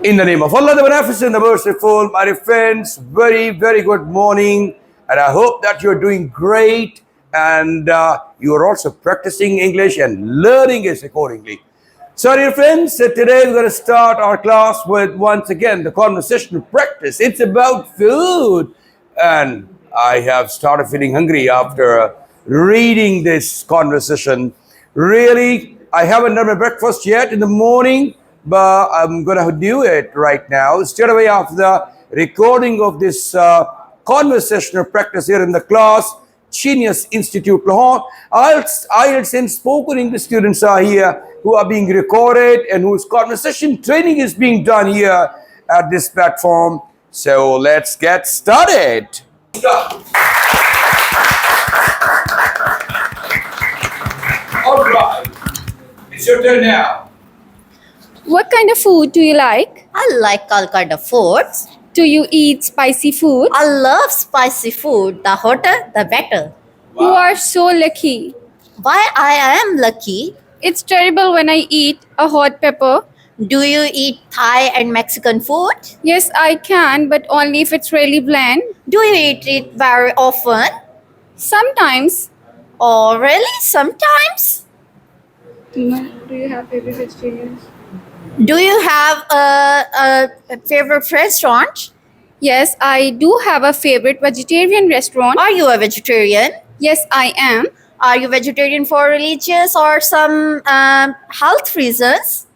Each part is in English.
In the name of Allah, the Beneficent, the Merciful, my dear friends, very, very good morning. And I hope that you're doing great and you are also practicing English and learning it accordingly. So, dear friends, today we're going to start our class with once again the conversational practice. It's about food. And I have started feeling hungry after reading this conversation. Really, I haven't done my breakfast yet in the morning, but I'm going to do it right now. Straight away after the recording of this conversational practice here in the class, Genius Institute Lahore. IELTS and spoken English students are here who are being recorded and whose conversation training is being done here at this platform. So let's get started. All right, it's your turn now. What kind of food do you like? I like all kind of foods. Do you eat spicy food? I love spicy food. The hotter, the better. You are so lucky. Why I am lucky? It's terrible when I eat a hot pepper. Do you eat Thai and Mexican food? Yes, I can, but only if it's really bland. Do you eat it very often? Sometimes. Or really sometimes? Do you have favorite vegetarians? Do you have a favorite restaurant? Yes, I do have a favorite vegetarian restaurant. Are you a vegetarian? Yes, I am. Are you vegetarian for religious or some health reasons?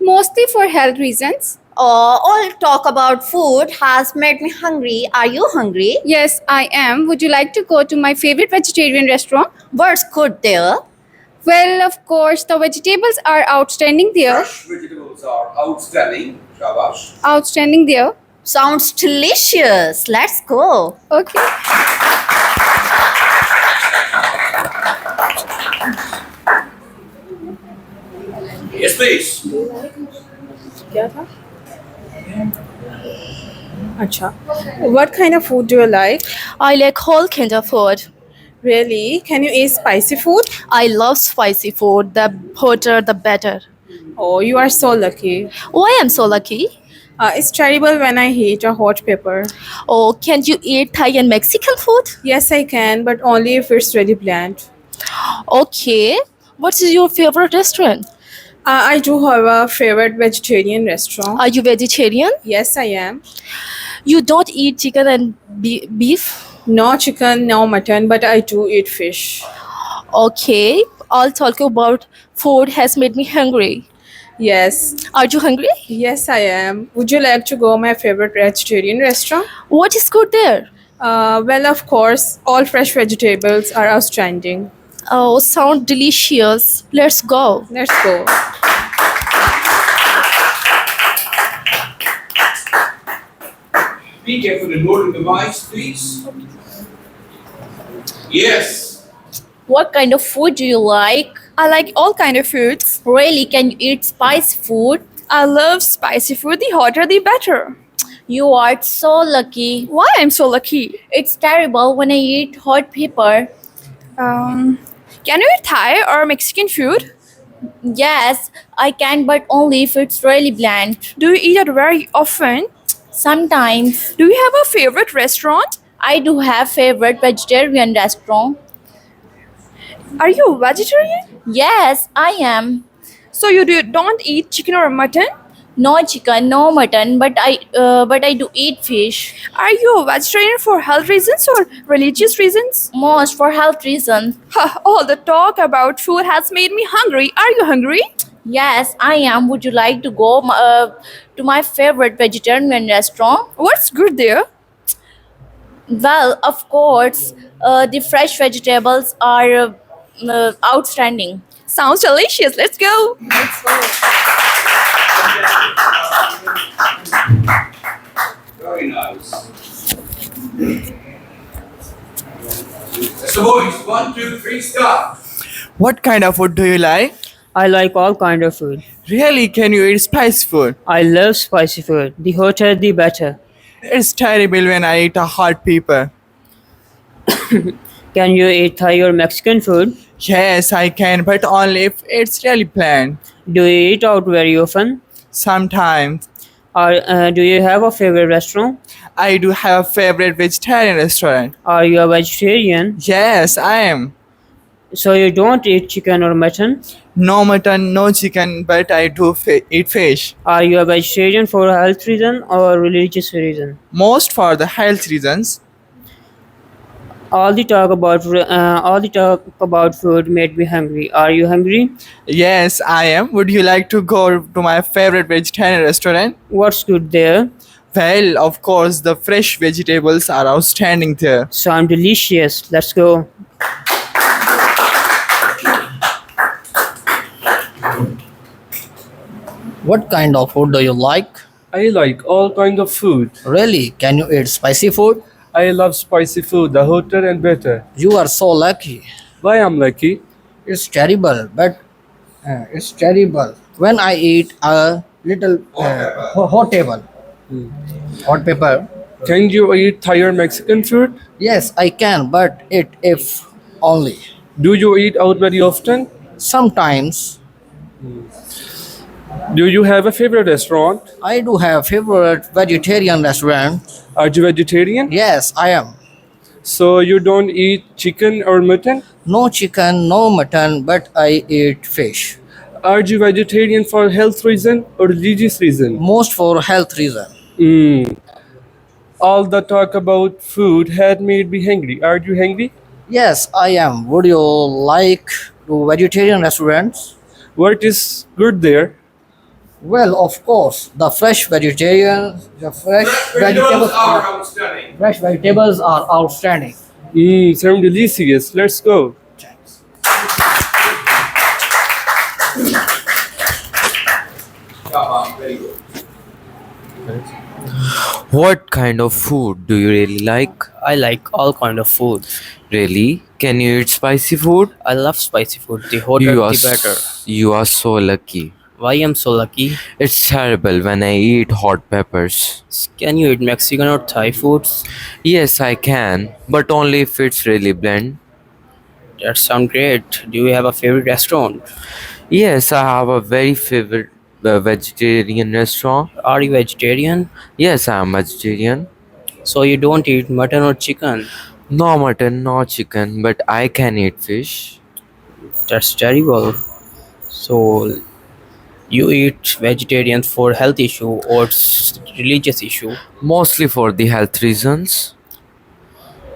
Mostly for health reasons. All talk about food has made me hungry. Are you hungry? Yes, I am. Would you like to go to my favorite vegetarian restaurant? What's good there? Well, of course, the vegetables are outstanding there. Fresh vegetables are outstanding. Shabash. Outstanding there. Sounds delicious. Let's go. Okay. Yes, please. क्या था? अच्छा. What kind of food do you like? I like all kinds of food. Really? Can you eat spicy food? I love spicy food. The hotter, the better. Oh, you are so lucky. Why I'm so lucky? It's terrible when I eat a hot pepper. Oh, can you eat Thai and Mexican food? Yes, I can, but only if it's really bland. Okay. What is your favorite restaurant? I do have a favorite vegetarian restaurant. Are you vegetarian? Yes, I am. You don't eat chicken and beef? No chicken, no mutton, but I do eat fish. Okay. All talking about food has made me hungry. Yes. Are you hungry? Yes, I am. Would you like to go my favorite vegetarian restaurant? What is good there? Well, of course, all fresh vegetables are outstanding. Oh, sound delicious. Let's go. Let's go. Be careful and note the device, please. Yes. What kind of food do you like? I like all kind of foods. Really, can you eat spicy food? I love spicy food. The hotter, the better. You are so lucky. Why I'm so lucky? It's terrible when I eat hot pepper. Can you eat Thai or Mexican food? Yes, I can, but only if it's really bland. Do you eat it very often? Sometimes. Do you have a favorite restaurant? I do have favorite vegetarian restaurant. Are you a vegetarian? Yes, I am. So don't eat chicken or mutton? No chicken, no mutton, but I do eat fish. Are you a vegetarian for health reasons or religious reasons? Most for health reasons. All the talk about food has made me hungry. Are you hungry? Yes, I am. Would you like to go to my favorite vegetarian restaurant? What's good there? Well, of course, the fresh vegetables are outstanding. Sounds delicious. Let's go. Very nice. So boys, 1, 2, 3, start. What kind of food do you like? I like all kind of food. Really, can you eat spicy food? I love spicy food. The hotter, the better. It's terrible when I eat a hot pepper. Can you eat Thai or Mexican food? Yes, I can, but only if it's really bland. Do you eat out very often? Sometimes. Do you have a favorite restaurant? I do have a favorite vegetarian restaurant. Are you a vegetarian? Yes, I am. So you don't eat chicken or mutton? No mutton, no chicken, but I do eat fish. Are you a vegetarian for a health reason or religious reason? Most for the health reasons. All the talk about food made me hungry. Are you hungry? Yes, I am. Would you like to go to my favorite vegetarian restaurant? What's good there? Well, of course, the fresh vegetables are outstanding there. Sound delicious. Let's go. What kind of food do you like? I like all kinds of food. Really? Can you eat spicy food? I love spicy food, the hotter and better. You are so lucky. Why I'm lucky? It's terrible, but it's terrible. When I eat a little hot table, hot pepper, Can you eat Thai or Mexican food? yes, I can, but it if only. Do you eat out very often? Sometimes Do you have a favorite restaurant? I do have favorite vegetarian restaurant. Are you vegetarian? Yes, I am. So you don't eat chicken or mutton? No chicken, no mutton, but I eat fish. Are you vegetarian for health reason or religious reason? Most for health reason. Mm. All the talk about food had made me hungry. Are you hungry? Yes, I am. Would you like to vegetarian restaurants? What is good there? Well, of course, the fresh vegetables are outstanding. Sound delicious. Let's go. What kind of food do you really like? I like all kind of food. Really? Can you eat spicy food? I love spicy food. The hotter, You are, the better. you are so lucky. Why I'm so lucky? It's terrible when I eat hot peppers. Can you eat Mexican or Thai foods? Yes, I can, but only if it's really bland. That sounds great. Do you have a favorite restaurant? Yes, I have a very favorite vegetarian restaurant. Are you vegetarian? Yes, I am vegetarian. So you don't eat mutton or chicken? No mutton, no chicken, but I can eat fish. That's terrible. So you eat vegetarian for health issue or religious issue? Mostly for the health reasons.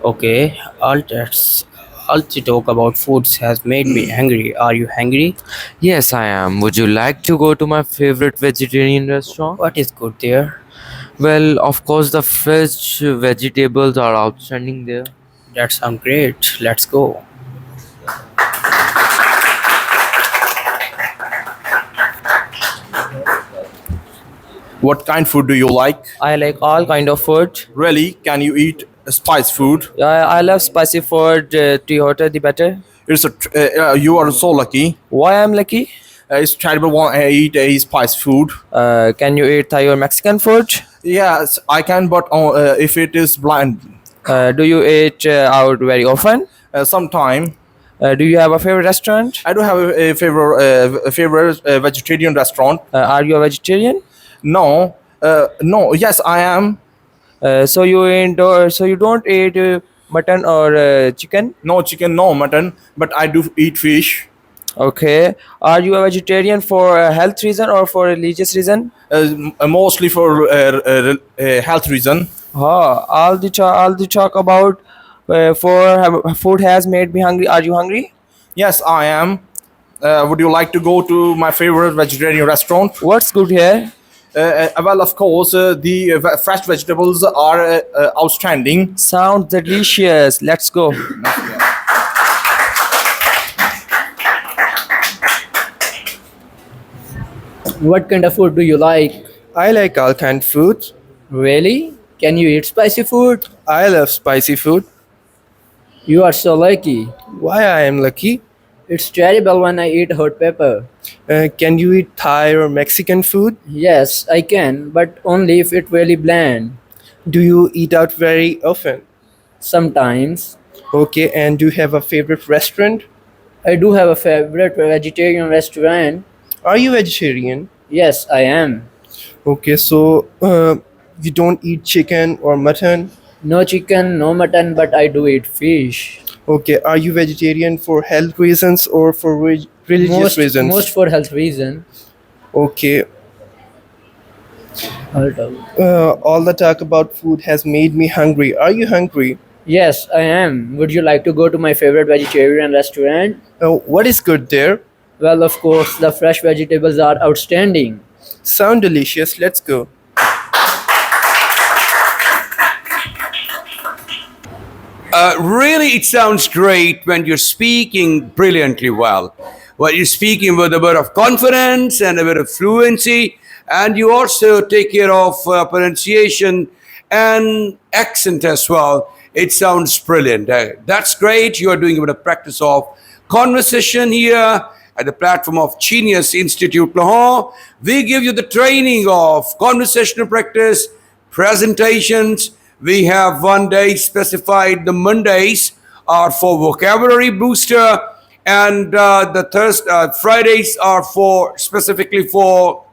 Okay, all the talk about foods has made me hungry. Are you hungry? Yes, I am. Would you like to go to my favorite vegetarian restaurant? What is good there? Well, of course, the fresh vegetables are outstanding there. That sounds great. Let's go. What kind of food do you like? I like all kind of food. Really? Can you eat spice food? I love spicy food. The hotter, the better. You are so lucky. Why I'm lucky? It's terrible when I eat a spice food. Can you eat Thai or Mexican food? Yes, I can, but if it is bland, Do you eat out very often? sometime. Do you have a favorite restaurant? I do have a favorite vegetarian restaurant. Are you a vegetarian? No, no. Yes, I am. So you don't eat mutton or chicken? No chicken, no mutton, but I do eat fish. Okay. Are you a vegetarian for a health reason or for religious reason? Mostly for health reason. All the talk about food has made me hungry. Are you hungry? Yes, I am. Would you like to go to my favorite vegetarian restaurant? What's good here? Well, of course, the fresh vegetables are outstanding. Sounds delicious. Let's go. What kind of food do you like? I like all kind of food. Really? Can you eat spicy food? I love spicy food. You are so lucky. Why I am lucky? It's terrible when I eat hot pepper. Can you eat Thai or Mexican food? Yes, I can, but only if it's really bland. Do you eat out very often? Sometimes. Okay, and do you have a favorite restaurant? I do have a favorite vegetarian restaurant. Are you vegetarian? Yes, I am. Okay, so you don't eat chicken or mutton. No chicken, no mutton, but I do eat fish. Okay, are you vegetarian for health reasons or for religious reasons? Most for health reason. Okay, I'll tell you. all the talk about food has made me hungry. Are you hungry? Yes, I am. Would you like to go to my favorite vegetarian restaurant? What is good there? Well, of course, the fresh vegetables are outstanding. Sound delicious. Let's go. Really, it sounds great when you're speaking brilliantly well. Well, you're speaking with a bit of confidence and a bit of fluency, and you also take care of pronunciation and accent as well. It sounds brilliant. That's great. You are doing a bit of practice of conversation here at the platform of Genius Institute Lahore. We give you the training of conversational practice, presentations. We have one day specified. The Mondays are for vocabulary booster, and the Fridays are for specifically for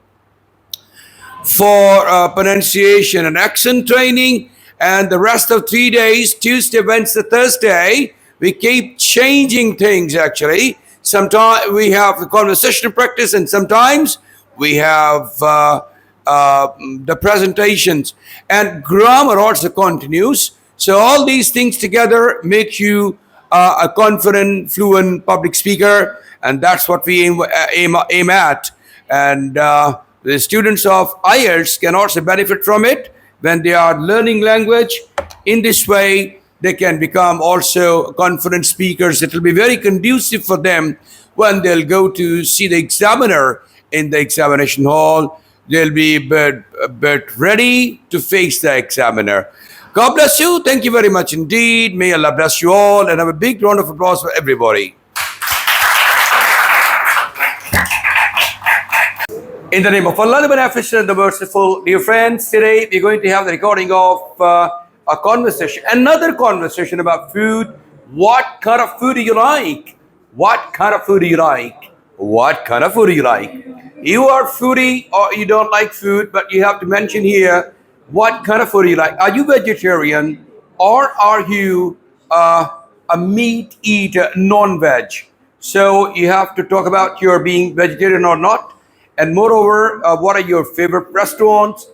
pronunciation and accent training. And the rest of 3 days, Tuesday, Wednesday, Thursday, we keep changing things actually. Sometimes we have the conversational practice, and sometimes we have the presentations, and grammar also continues. So all these things together make you a confident, fluent public speaker, and that's what we aim at. And the students of IELTS can also benefit from it when they are learning language. In this way, they can become also confident speakers. It will be very conducive for them when they'll go to see the examiner in the examination hall. They'll be a bit ready to face the examiner. God bless you. Thank you very much indeed. May Allah bless you all, and have a big round of applause for everybody. In the name of Allah, the Beneficent and the Merciful, dear friends, today we're going to have the recording of a conversation, another conversation about food. What kind of food do you like? What kind of food do you like? What kind of food do you like? You are foodie or you don't like food, but you have to mention here what kind of food do you like. Are you vegetarian or are you a meat eater, non-veg? So you have to talk about your being vegetarian or not. And moreover, what are your favorite restaurants?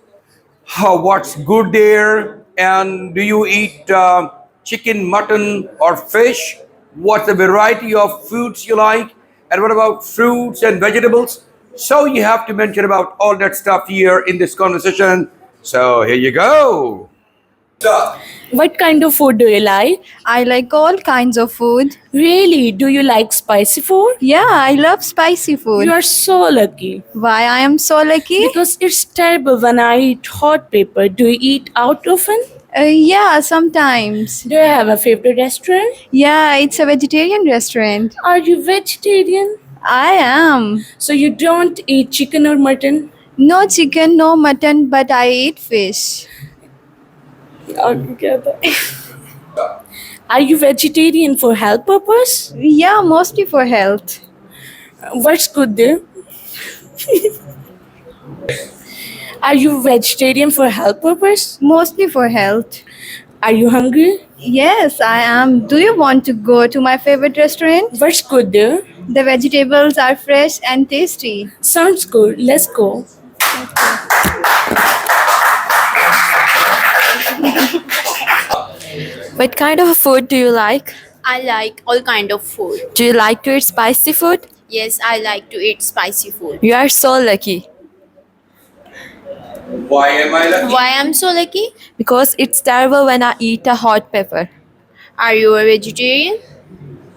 What's good there? And do you eat chicken, mutton, or fish? What's the variety of foods you like? And what about fruits and vegetables? So you have to mention about all that stuff here in this conversation. So here you go. What kind of food do you like? I like all kinds of food. Really? Do you like spicy food? Yeah, I love spicy food. You are so lucky. Why I am so lucky? Because it's terrible when I eat hot pepper. Do you eat out often? Yeah, sometimes. Do you have a favorite restaurant? Yeah, it's a vegetarian restaurant. Are you vegetarian? I am. So you don't eat chicken or mutton? No chicken, no mutton, but I eat fish. Altogether. Are you vegetarian for health purpose? Yeah, mostly for health. What's good there? Are you vegetarian for health purpose? Mostly for health. Are you hungry? Yes, I am. Do you want to go to my favorite restaurant? What's good there? The vegetables are fresh and tasty. Sounds good. Let's go. What kind of food do you like? I like all kind of food. Do you like to eat spicy food? Yes, I like to eat spicy food. You are so lucky. Why am I lucky? Why I'm so lucky? Because it's terrible when I eat a hot pepper. Are you a vegetarian?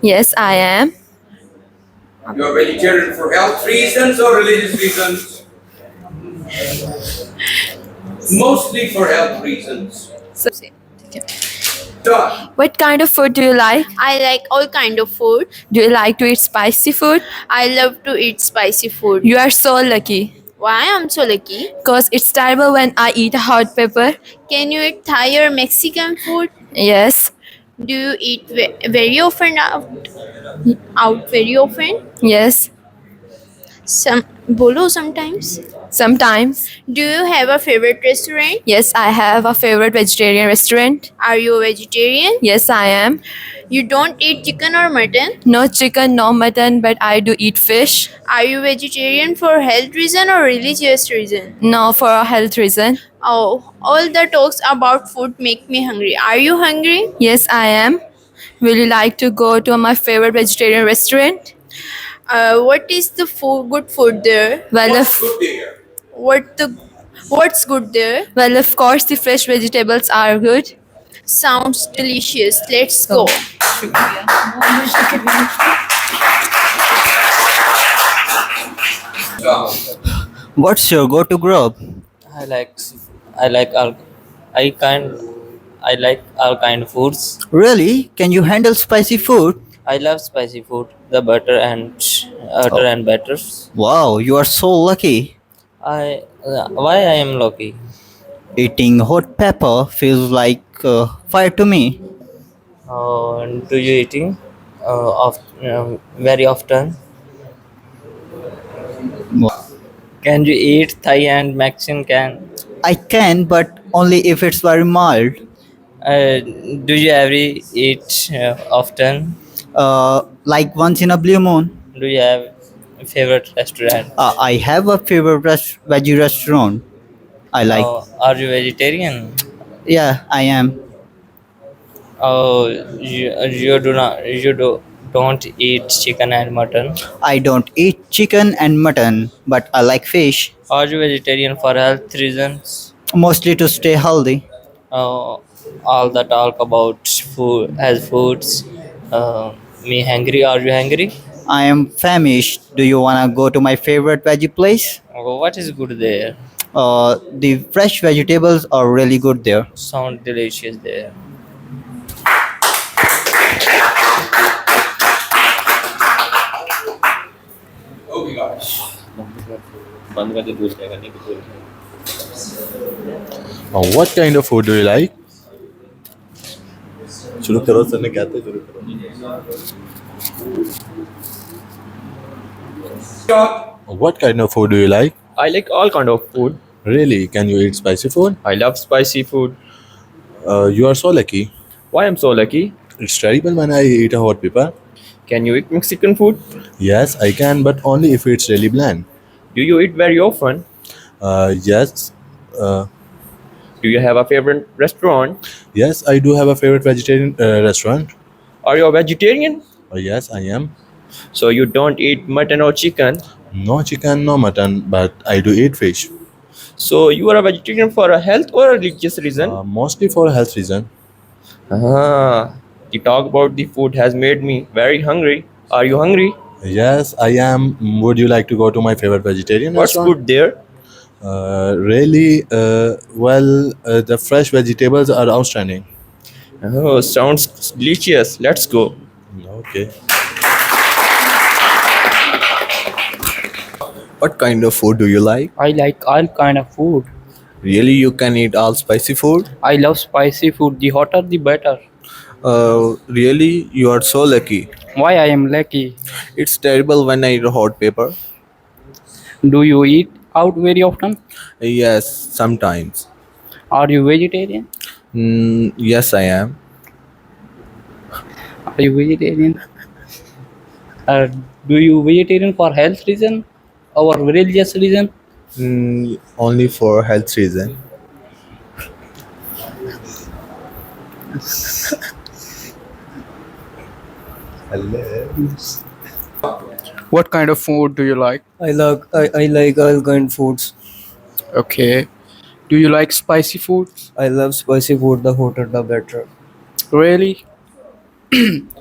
Yes, I am. You're vegetarian for health reasons or religious reasons? Mostly for health reasons. Done. What kind of food do you like? I like all kind of food. Do you like to eat spicy food? I love to eat spicy food. You are so lucky. Why I'm so lucky? Because it's terrible when I eat a hot pepper. Can you eat Thai or Mexican food? Yes. Do you eat very often out very often? Yes. Bolo sometimes. Sometimes. Do you have a favorite restaurant? Yes, I have a favorite vegetarian restaurant. Are you a vegetarian? Yes, I am. You don't eat chicken or mutton? No chicken, no mutton, but I do eat fish. Are you vegetarian for health reason or religious reason? No, for a health reason. Oh, all the talks about food make me hungry. Are you hungry? Yes, I am. Will you like to go to my favorite vegetarian restaurant? What is the good food there? Well, What's good there? well, of course, the fresh vegetables are good. Sounds delicious. Let's go. What's your go-to group? I like I like all I like all kind of foods. Really? Can you handle spicy food? I love spicy food, the butter and utter and batters. Wow, you are so lucky. Why I am lucky? Eating hot pepper feels like fire to me. Do you eating very often? Can you eat Thai and Mexican? I can, but only if it's very mild. Do you ever eat often? Like once in a blue moon. Do you have a favorite restaurant? I have a favorite veggie restaurant. I like. Are you vegetarian? Yeah, I am. Oh, don't eat chicken and mutton. I don't eat chicken and mutton, but I like fish. Are you vegetarian for health reasons? Mostly to stay healthy. All the talk about food as foods. Me hungry? Are you hungry? I am famished. Do you wanna go to my favorite veggie place? What is good there? The fresh vegetables are really good there. Sound delicious there. What kind of food do you like? What kind of food do you like? I like all kind of food. Really? Can you eat spicy food? I love spicy food. You are so lucky. Why I'm so lucky? It's terrible when I eat a hot pepper. Can you eat Mexican food? Yes, I can, but only if it's really bland. Do you eat very often? Yes. Do you have a favorite restaurant? Yes, I do have a favorite vegetarian restaurant. Are you a vegetarian? Yes, I am. So you don't eat mutton or chicken? No chicken, no mutton, but I do eat fish. So you are a vegetarian for a health or a religious reason? Mostly for a health reason. The talk about the food has made me very hungry. Are you hungry? Yes, I am. Would you like to go to my favorite vegetarian What's restaurant? good there? The fresh vegetables are outstanding. Oh, sounds delicious. Let's go. Okay. What kind of food do you like? I like all kind of food. Really, you can eat all spicy food? I love spicy food. The hotter, the better. Really, you are so lucky. Why I am lucky? It's terrible when I eat hot pepper. Do you eat out very often? Yes, sometimes. Are you vegetarian? Yes, I am. Are you vegetarian? Do you vegetarian for health reason or religious reason? Only for health reason. What kind of food do you like? I like all kind foods. Okay. Do you like spicy foods? I love spicy food. The hotter the better. Really?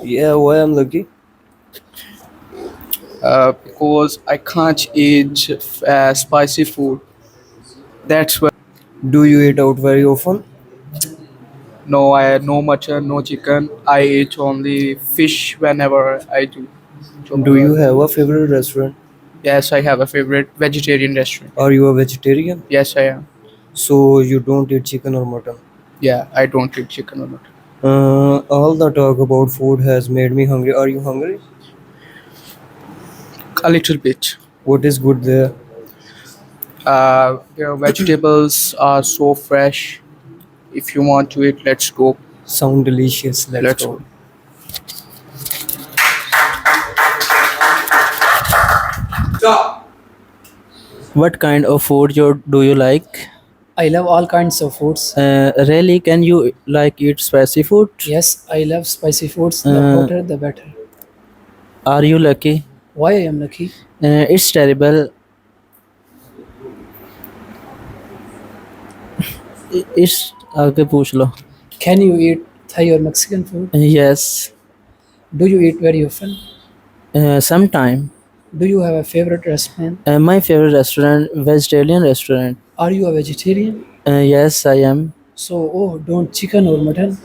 Yeah, why I'm lucky? Because I can't eat spicy food. That's why. Do you eat out very often? No, I no mutton, no chicken. I eat only fish whenever I do. Do you have a favorite restaurant? Yes, I have a favorite vegetarian restaurant. Are you a vegetarian? Yes, I am. So you don't eat chicken or mutton? Yeah, I don't eat chicken or mutton. All the talk about food has made me hungry. Are you hungry? A little bit. What is good there? Their vegetables are so fresh. If you want to eat, let's go. Sound delicious. Let's go. Stop. What kind of food do you like? I love all kinds of foods. Really, can you like eat spicy food? Yes, I love spicy foods. Uh, The hotter, the better. Are you lucky? Why I am lucky? It's terrible. It's आगे पूछ लो. Can you eat Thai or Mexican food? Yes. Do you eat very often? Sometime. Do you have a favorite restaurant? My favorite restaurant, vegetarian restaurant. Are you a vegetarian? Yes, I am. So, don't chicken or mutton?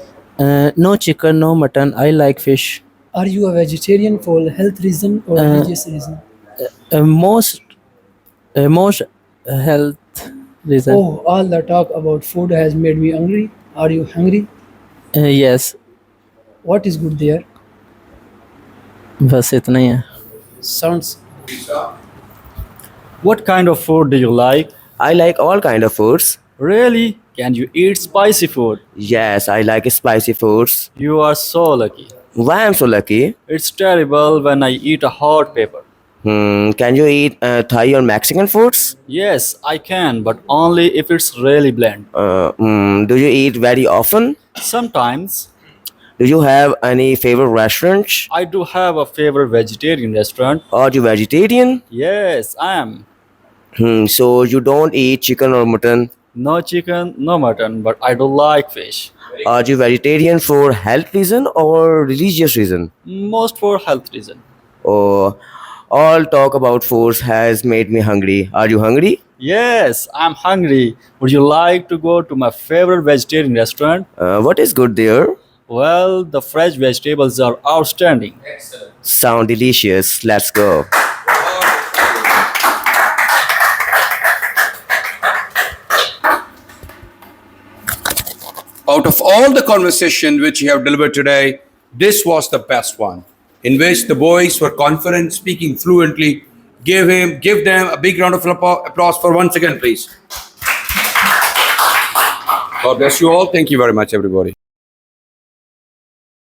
No chicken, no mutton. I like fish. Are you a vegetarian for health reason or religious reason? Most health reason. Oh, all the talk about food has made me hungry. Are you hungry? Yes. What is good there? बस इतना ही है. Sounds. What kind of food do you like? I like all kind of foods. Really? Can you eat spicy food? Yes, I like spicy foods. You are so lucky. Why I'm so lucky? It's terrible when I eat a hot pepper. Can you eat Thai or Mexican foods? Yes, I can, but only if it's really bland. Do you eat very often? Sometimes. Do you have any favorite restaurants? I do have a favorite vegetarian restaurant. Are you vegetarian? Yes, I am. So you don't eat chicken or mutton? No chicken, no mutton, but I do like fish. Are you vegetarian for health reason or religious reason? Most for health reason. Oh, all talk about foods has made me hungry. Are you hungry? Yes, I'm hungry. Would you like to go to my favorite vegetarian restaurant? What is good there? Well, the fresh vegetables are outstanding. Sound delicious. Let's go. Out of all the conversation which you have delivered today, this was the best one, in which the boys were confident, speaking fluently. Give them a big round of applause for once again, please. God bless you all. Thank you very much, everybody.